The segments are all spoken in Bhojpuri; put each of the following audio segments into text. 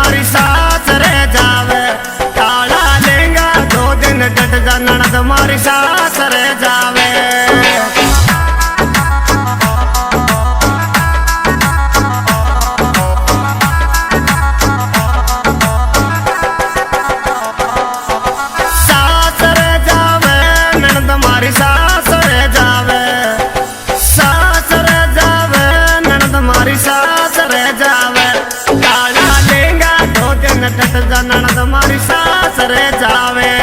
मारी सास रह जावे काला लेंगा 2 दिन डट जा ननद मारी सास रह जावे सास रह जावे ननद मारी सास रह जावे सास रह जावे ननद मारी सास रह जावे काला लेंगा 2 दिन डट जा ननद मारी सास रह जावे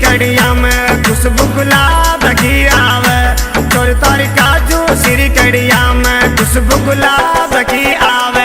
कड़िया में खुशबू गुलाब की आवे तोर तारी काजू सिरी कड़िया में खुशबू गुलाब की आवे